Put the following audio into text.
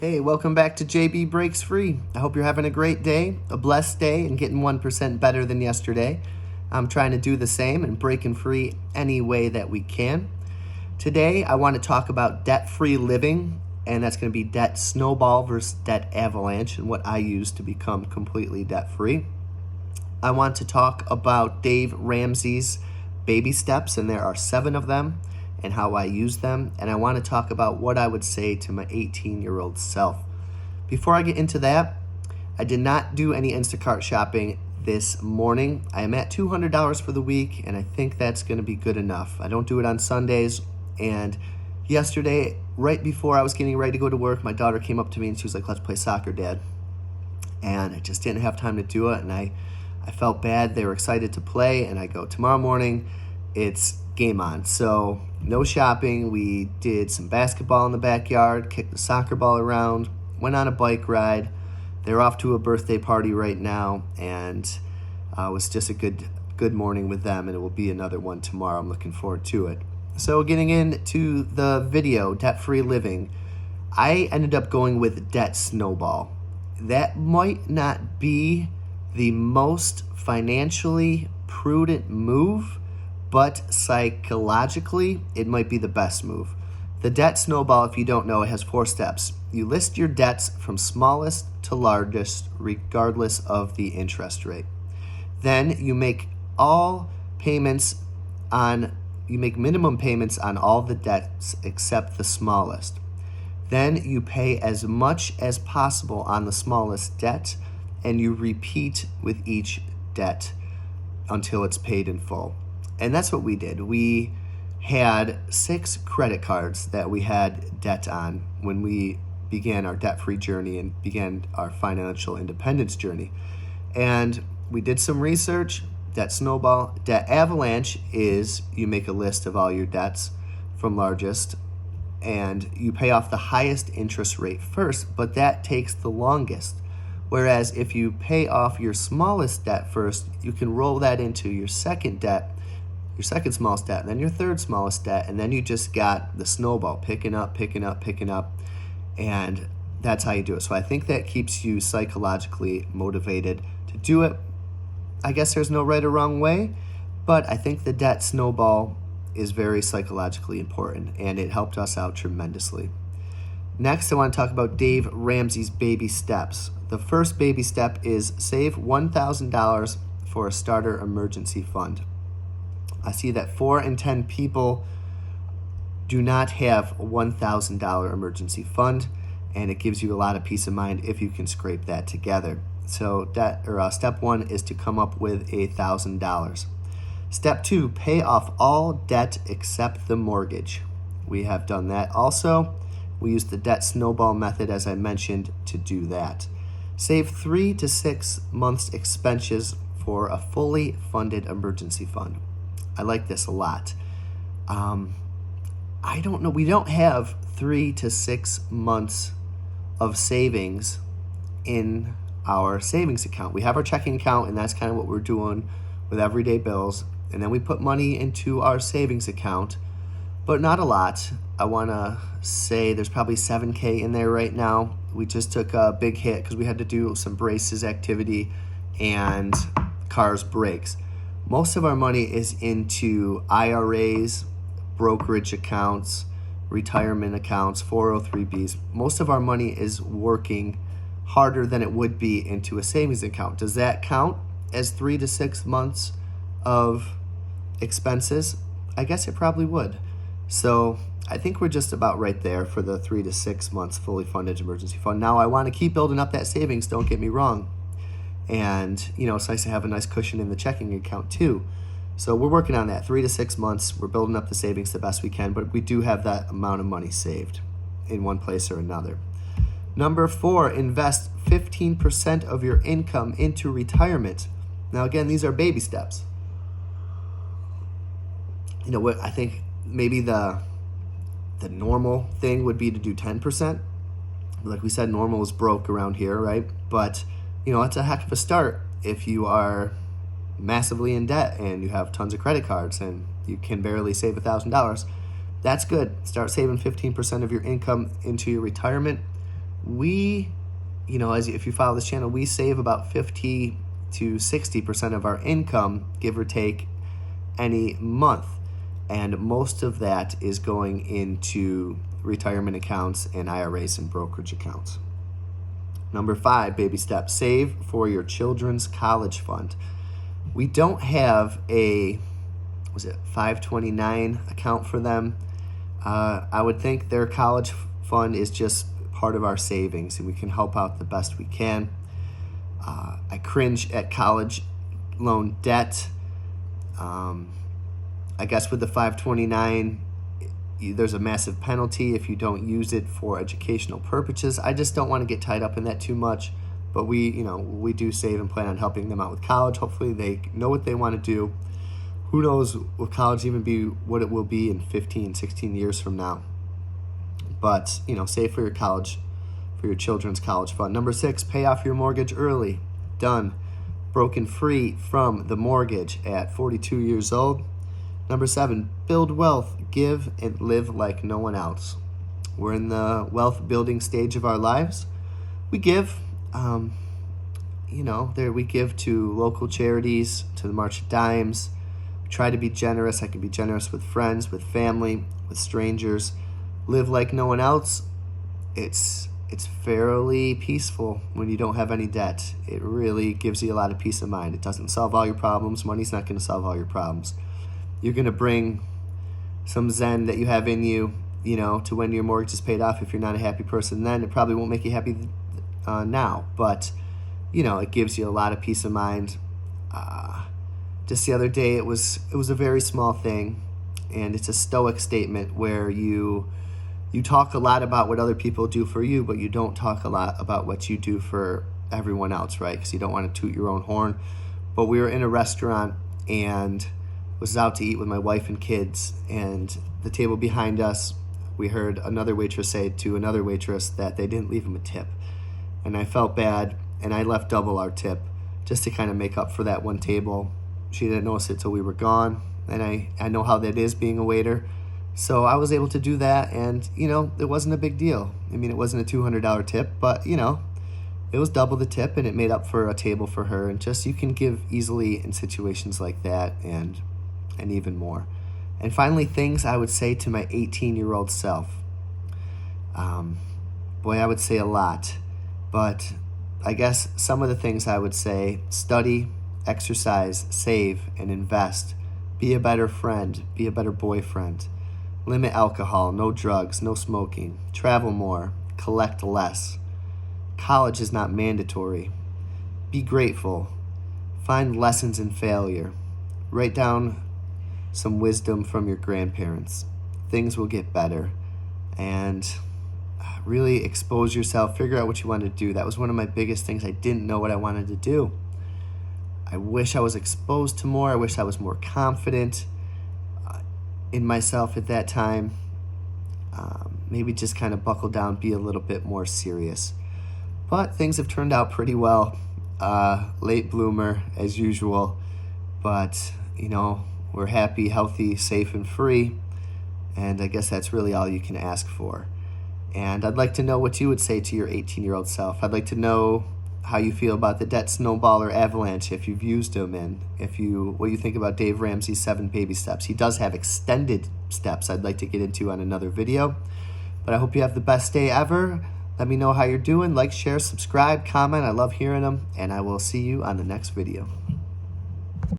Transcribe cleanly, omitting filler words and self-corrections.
Hey, welcome back to JB Breaks Free. I hope you're having a great day, a blessed day, and getting 1% better than yesterday. I'm trying to do the same and breaking free any way that we can. Today, I want to talk about debt-free living, and that's going to be debt snowball versus debt avalanche and what I use to become completely debt-free. I want to talk about Dave Ramsey's baby steps, and there are 7 of them, and how I use them, and I want to talk about what I would say to my 18-year-old self. Before I get into that, I did not do any Instacart shopping this morning. I am at $200 for the week, and I think that's going to be good enough. I don't do it on Sundays, and yesterday, right before I was getting ready to go to work, my daughter came up to me and she was like, "Let's play soccer, Dad." And I just didn't have time to do it, and I felt bad. They were excited to play, and I go, tomorrow morning, it's game on. So no shopping. We did some basketball in the backyard, kicked the soccer ball around, went on a bike ride. They're off to a birthday party right now, and it was just a good morning with them, and it will be another one tomorrow. I'm looking forward to it. So getting into the video, debt-free living, I ended up going with debt snowball. That might not be the most financially prudent move, but psychologically, it might be the best move. The debt snowball, if you don't know, it has 4 steps. You list your debts from smallest to largest, regardless of the interest rate. Then you make minimum payments on all the debts except the smallest. Then you pay as much as possible on the smallest debt, and you repeat with each debt until it's paid in full. And that's what we did. We had 6 credit cards that we had debt on when we began our debt-free journey and began our financial independence journey. And we did some research. Debt snowball. Debt avalanche is you make a list of all your debts from largest, and you pay off the highest interest rate first, but that takes the longest. Whereas if you pay off your smallest debt first, you can roll that into your second debt, your second smallest debt, and then your third smallest debt, and then you just got the snowball picking up, and that's how you do it. So I think that keeps you psychologically motivated to do it. I guess there's no right or wrong way, but I think the debt snowball is very psychologically important, and it helped us out tremendously. Next, I want to talk about Dave Ramsey's baby steps. The first baby step is save $1,000 for a starter emergency fund. I see that 4 in 10 people do not have a $1,000 emergency fund, and it gives you a lot of peace of mind if you can scrape that together. So step 1 is to come up with $1,000. Step 2, pay off all debt except the mortgage. We have done that also. We use the debt snowball method, as I mentioned, to do that. Save 3 to 6 months expenses for a fully funded emergency fund. I like this a lot. I don't know. We don't have 3 to 6 months of savings in our savings account. We have our checking account, and that's kind of what we're doing with everyday bills. And then we put money into our savings account, but not a lot. I want to say there's probably $7,000 in there right now. We just took a big hit because we had to do some braces activity and cars brakes. Most of our money is into IRAs, brokerage accounts, retirement accounts, 403bs. Most of our money is working harder than it would be into a savings account. Does that count as 3 to 6 months of expenses? I guess it probably would. So I think we're just about right there for the 3 to 6 months fully funded emergency fund. Now I want to keep building up that savings, don't get me wrong. And, it's nice to have a nice cushion in the checking account too. So we're working on that. 3 to 6 months, we're building up the savings the best we can, but we do have that amount of money saved in one place or another. Number 4, invest 15% of your income into retirement. Now again, these are baby steps. What I think maybe the normal thing would be to do 10%. Like we said, normal is broke around here, right? But it's a heck of a start if you are massively in debt and you have tons of credit cards and you can barely save $1,000. That's good. Start saving 15% of your income into your retirement. We, if you follow this channel, we save about 50 to 60% of our income, give or take, any month. And most of that is going into retirement accounts and IRAs and brokerage accounts. Number 5, baby step, save for your children's college fund. We don't have a 529 account for them. I would think their college fund is just part of our savings, and we can help out the best we can. I cringe at college loan debt. I guess with the 529, there's a massive penalty if you don't use it for educational purposes. I just don't want to get tied up in that too much. But we do save and plan on helping them out with college. Hopefully they know what they want to do. Who knows, will college even be what it will be in 15, 16 years from now? But, save for your children's college fund. Number 6, pay off your mortgage early. Done. Broken free from the mortgage at 42 years old. Number 7, build wealth, give and live like no one else. We're in the wealth building stage of our lives. We give, we give to local charities, to the March of Dimes. We try to be generous. I can be generous with friends, with family, with strangers. Live like no one else. It's fairly peaceful when you don't have any debt. It really gives you a lot of peace of mind. It doesn't solve all your problems. Money's not going to solve all your problems. You're going to bring some zen that you have in you, to when your mortgage is paid off. If you're not a happy person then, it probably won't make you happy now. But, it gives you a lot of peace of mind. Just the other day, it was a very small thing, and it's a stoic statement where you talk a lot about what other people do for you, but you don't talk a lot about what you do for everyone else, right? Because you don't want to toot your own horn. But we were in a restaurant and was out to eat with my wife and kids, and the table behind us, we heard another waitress say to another waitress that they didn't leave him a tip. And I felt bad, and I left double our tip just to kind of make up for that one table. She didn't notice it till we were gone, and I know how that is being a waiter. So I was able to do that, and, it wasn't a big deal. I mean, it wasn't a $200 tip, but, it was double the tip, and it made up for a table for her. And just, you can give easily in situations like that, and even more. And finally, things I would say to my 18-year-old self. Boy, I would say a lot. But I guess some of the things I would say: study, exercise, save, and invest. Be a better friend. Be a better boyfriend. Limit alcohol, no drugs, no smoking. Travel more, collect less. College is not mandatory. Be grateful. Find lessons in failure. Write down some wisdom from your grandparents. Things will get better. And really expose yourself. Figure out what you want to do. That was one of my biggest things. I didn't know what I wanted to do. I wish I was exposed to more. I wish I was more confident in myself at that time. Maybe just kind of buckle down, be a little bit more serious. But things have turned out pretty well. Late bloomer as usual. But, we're happy, healthy, safe, and free. And I guess that's really all you can ask for. And I'd like to know what you would say to your 18-year-old self. I'd like to know how you feel about the debt Snowball or Avalanche, if you've used them, and what you think about Dave Ramsey's 7 baby steps. He does have extended steps I'd like to get into on another video. But I hope you have the best day ever. Let me know how you're doing. Like, share, subscribe, comment. I love hearing them. And I will see you on the next video.